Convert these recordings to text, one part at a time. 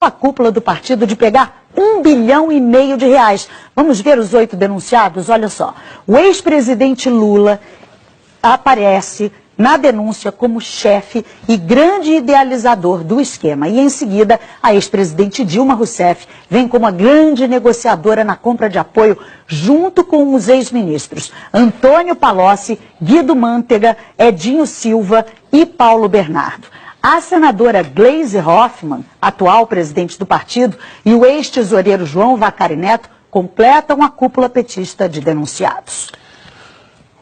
a cúpula do partido de pegar R$1,5 bilhão. Vamos ver os 8 denunciados? Olha só, o ex-presidente Lula aparece na denúncia como chefe e grande idealizador do esquema. E em seguida, a ex-presidente Dilma Rousseff vem como a grande negociadora na compra de apoio junto com os ex-ministros Antônio Palocci, Guido Mantega, Edinho Silva e Paulo Bernardo. A senadora Gleisi Hoffmann, atual presidente do partido, e o ex-tesoureiro João Vacari Neto completam a cúpula petista de denunciados.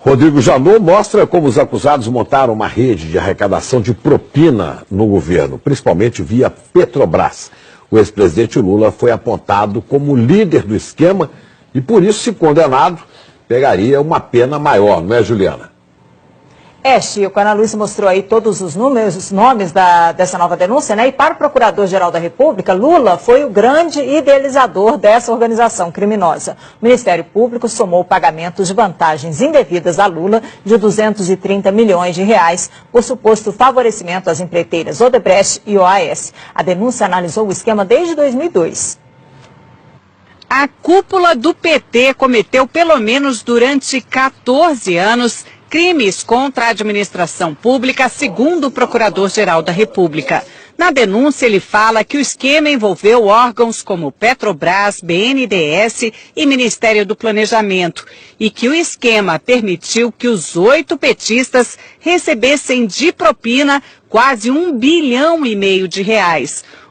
Rodrigo Janot mostra como os acusados montaram uma rede de arrecadação de propina no governo, principalmente via Petrobras. O ex-presidente Lula foi apontado como líder do esquema e, por isso, se condenado, pegaria uma pena maior, não é, Juliana? Chico, a Ana Luísa mostrou aí todos os nomes dessa nova denúncia, né? E para o Procurador-Geral da República, Lula foi o grande idealizador dessa organização criminosa. O Ministério Público somou pagamentos de vantagens indevidas a Lula de R$230 milhões por suposto favorecimento às empreiteiras Odebrecht e OAS. A denúncia analisou o esquema desde 2002. A cúpula do PT cometeu, pelo menos durante 14 anos, crimes contra a administração pública, segundo o Procurador-Geral da República. Na denúncia, ele fala que o esquema envolveu órgãos como Petrobras, BNDES e Ministério do Planejamento e que o esquema permitiu que os 8 petistas recebessem de propina quase R$1,5 bilhão.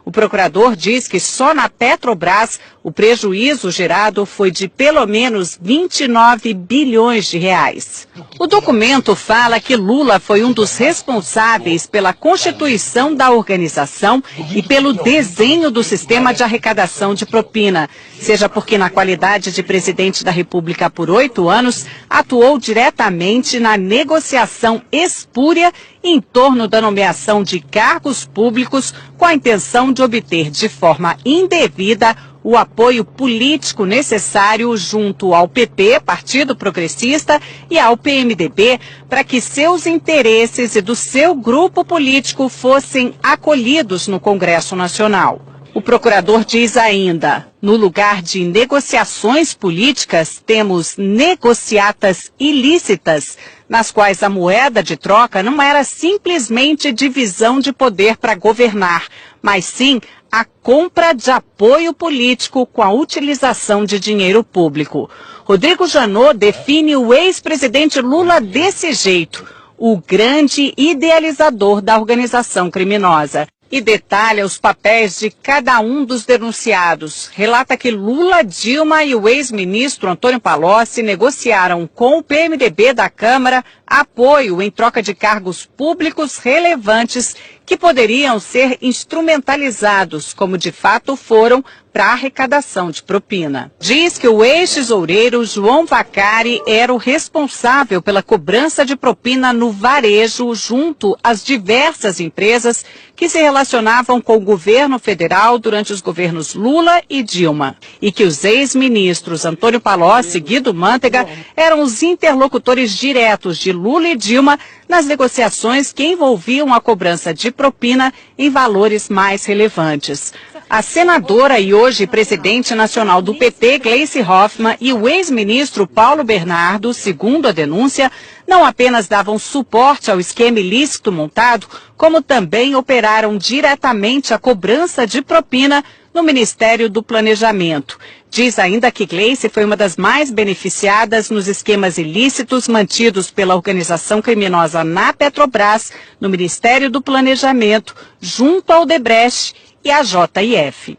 O procurador diz que só na Petrobras o prejuízo gerado foi de pelo menos R$29 bilhões. O documento fala que Lula foi um dos responsáveis pela constituição da organização e pelo desenho do sistema de arrecadação de propina, seja porque na qualidade de presidente da República por 8 anos, atuou diretamente na negociação espúria em torno da nomeação de cargos públicos com a intenção de obter de forma indevida o apoio político necessário junto ao PP, Partido Progressista, e ao PMDB, para que seus interesses e do seu grupo político fossem acolhidos no Congresso Nacional. O procurador diz ainda, no lugar de negociações políticas, temos negociatas ilícitas, nas quais a moeda de troca não era simplesmente divisão de poder para governar, mas sim a compra de apoio político com a utilização de dinheiro público. Rodrigo Janot define o ex-presidente Lula desse jeito, o grande idealizador da organização criminosa. E detalha os papéis de cada um dos denunciados. Relata que Lula, Dilma e o ex-ministro Antônio Palocci negociaram com o PMDB da Câmara apoio em troca de cargos públicos relevantes que poderiam ser instrumentalizados, como de fato foram, para a arrecadação de propina. Diz que o ex-tesoureiro João Vacari era o responsável pela cobrança de propina no varejo junto às diversas empresas que se relacionavam com o governo federal durante os governos Lula e Dilma. E que os ex-ministros Antônio Palocci e Guido Mantega eram os interlocutores diretos de Lula e Dilma nas negociações que envolviam a cobrança de propina em valores mais relevantes. A senadora e hoje presidente nacional do PT, Gleisi Hoffmann, e o ex-ministro Paulo Bernardo, segundo a denúncia, não apenas davam suporte ao esquema ilícito montado, como também operaram diretamente a cobrança de propina no Ministério do Planejamento. Diz ainda que Gleisi foi uma das mais beneficiadas nos esquemas ilícitos mantidos pela organização criminosa na Petrobras, no Ministério do Planejamento, junto ao Odebrecht e a JF.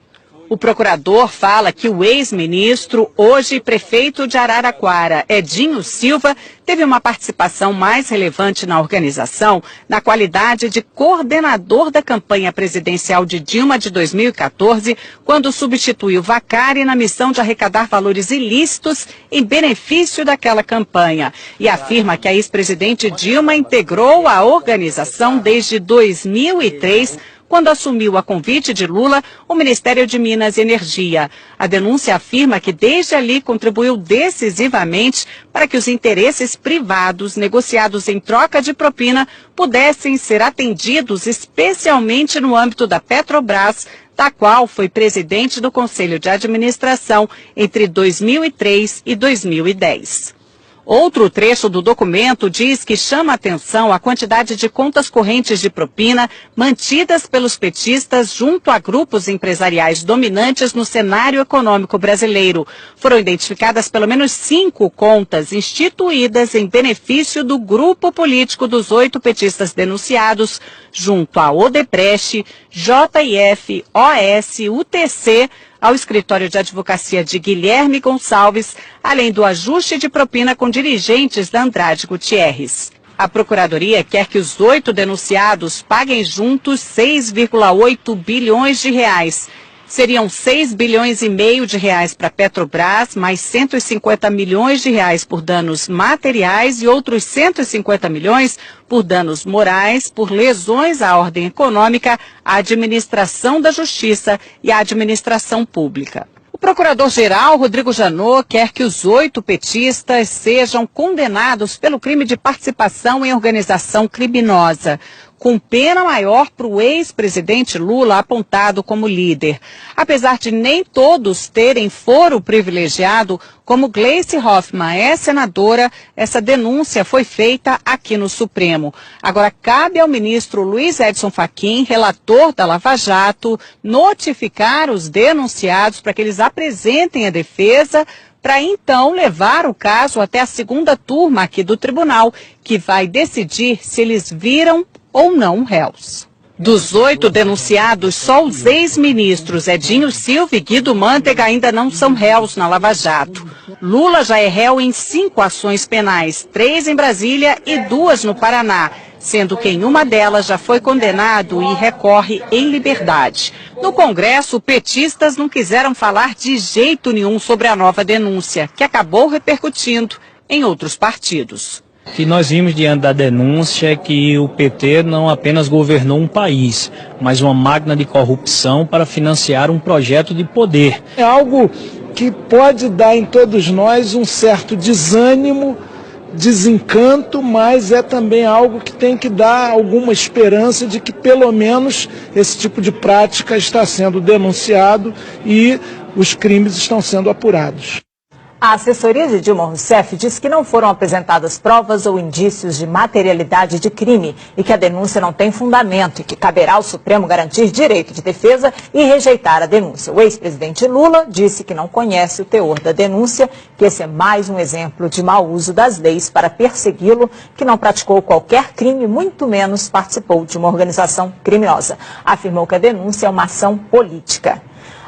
O procurador fala que o ex-ministro, hoje prefeito de Araraquara, Edinho Silva, teve uma participação mais relevante na organização na qualidade de coordenador da campanha presidencial de Dilma de 2014, quando substituiu Vacari na missão de arrecadar valores ilícitos em benefício daquela campanha. E afirma que a ex-presidente Dilma integrou a organização desde 2003, quando assumiu a convite de Lula o Ministério de Minas e Energia. A denúncia afirma que desde ali contribuiu decisivamente para que os interesses privados negociados em troca de propina pudessem ser atendidos, especialmente no âmbito da Petrobras, da qual foi presidente do Conselho de Administração entre 2003 e 2010. Outro trecho do documento diz que chama atenção a quantidade de contas correntes de propina mantidas pelos petistas junto a grupos empresariais dominantes no cenário econômico brasileiro. Foram identificadas pelo menos 5 contas instituídas em benefício do grupo político dos 8 petistas denunciados, junto a Odebrecht, JIF, OS, UTC, ao escritório de advocacia de Guilherme Gonçalves, além do ajuste de propina com dirigentes da Andrade Gutierrez. A Procuradoria quer que os 8 denunciados paguem juntos 6,8 bilhões de reais. Seriam 6 bilhões e meio de reais para a Petrobras, mais 150 milhões de reais por danos materiais e outros 150 milhões por danos morais, por lesões à ordem econômica, à administração da justiça e à administração pública. O procurador-geral, Rodrigo Janot, quer que os 8 petistas sejam condenados pelo crime de participação em organização criminosa, com pena maior para o ex-presidente Lula apontado como líder. Apesar de nem todos terem foro privilegiado, como Gleice Hoffmann é senadora, essa denúncia foi feita aqui no Supremo. Agora, cabe ao ministro Luiz Edson Fachin, relator da Lava Jato, notificar os denunciados para que eles apresentem a defesa, para então levar o caso até a segunda turma aqui do tribunal, que vai decidir se eles viram ou não réus. Dos 8 denunciados, só os ex-ministros Edinho Silva e Guido Mantega ainda não são réus na Lava Jato. Lula já é réu em 5 ações penais, 3 em Brasília e 2 no Paraná, sendo que em uma delas já foi condenado e recorre em liberdade. No Congresso, petistas não quiseram falar de jeito nenhum sobre a nova denúncia, que acabou repercutindo em outros partidos. O que nós vimos diante da denúncia é que o PT não apenas governou um país, mas uma máquina de corrupção para financiar um projeto de poder. É algo que pode dar em todos nós um certo desânimo, desencanto, mas é também algo que tem que dar alguma esperança de que pelo menos esse tipo de prática está sendo denunciado e os crimes estão sendo apurados. A assessoria de Dilma Rousseff diz que não foram apresentadas provas ou indícios de materialidade de crime e que a denúncia não tem fundamento e que caberá ao Supremo garantir direito de defesa e rejeitar a denúncia. O ex-presidente Lula disse que não conhece o teor da denúncia, que esse é mais um exemplo de mau uso das leis para persegui-lo, que não praticou qualquer crime, muito menos participou de uma organização criminosa. Afirmou que a denúncia é uma ação política.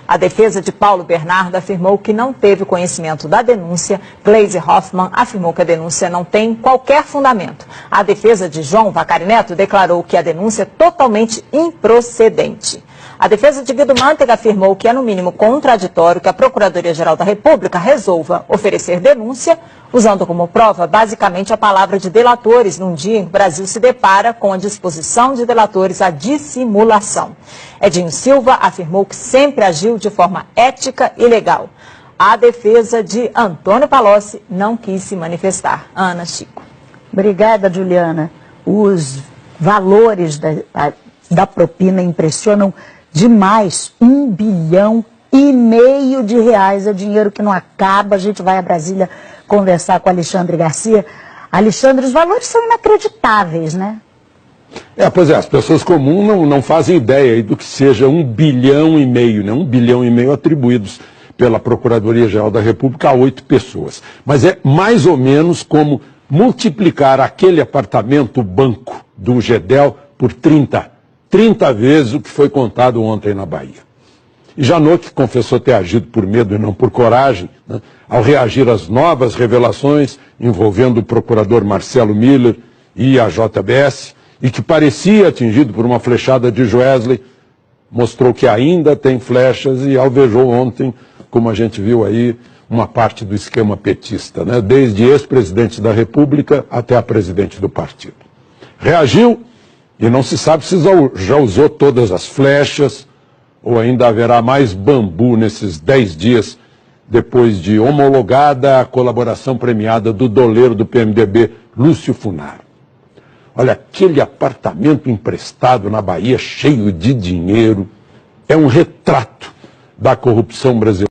A defesa de Paulo Bernardo afirmou que não teve conhecimento da denúncia. Gleice Hoffmann afirmou que a denúncia não tem qualquer fundamento. A defesa de João Vacari Neto declarou que a denúncia é totalmente improcedente. A defesa de Guido Mantega afirmou que é no mínimo contraditório que a Procuradoria-Geral da República resolva oferecer denúncia, usando como prova basicamente a palavra de delatores, num dia em que o Brasil se depara com a disposição de delatores à dissimulação. Edinho Silva afirmou que sempre agiu de forma ética e legal. A defesa de Antônio Palocci não quis se manifestar. Ana, Chico. Obrigada, Juliana. Os valores da propina impressionam demais. 1,5 bilhão de reais é dinheiro que não acaba. A gente vai a Brasília conversar com Alexandre Garcia. Alexandre, os valores são inacreditáveis, né? Pois é, as pessoas comuns não fazem ideia aí do que seja 1,5 bilhão, né? 1,5 bilhão atribuídos pela Procuradoria-Geral da República a 8 pessoas. Mas é mais ou menos como multiplicar aquele apartamento banco do Gedel por 30 vezes o que foi contado ontem na Bahia. E Janot, que confessou ter agido por medo e não por coragem, né, ao reagir às novas revelações envolvendo o procurador Marcelo Miller e a JBS, e que parecia atingido por uma flechada de Joesley, mostrou que ainda tem flechas e alvejou ontem, como a gente viu aí, uma parte do esquema petista, né, desde ex-presidente da República até a presidente do partido. Reagiu e não se sabe se já usou todas as flechas ou ainda haverá mais bambu nesses 10 dias depois de homologada a colaboração premiada do doleiro do PMDB, Lúcio Funaro. Olha, aquele apartamento emprestado na Bahia cheio de dinheiro, é um retrato da corrupção brasileira.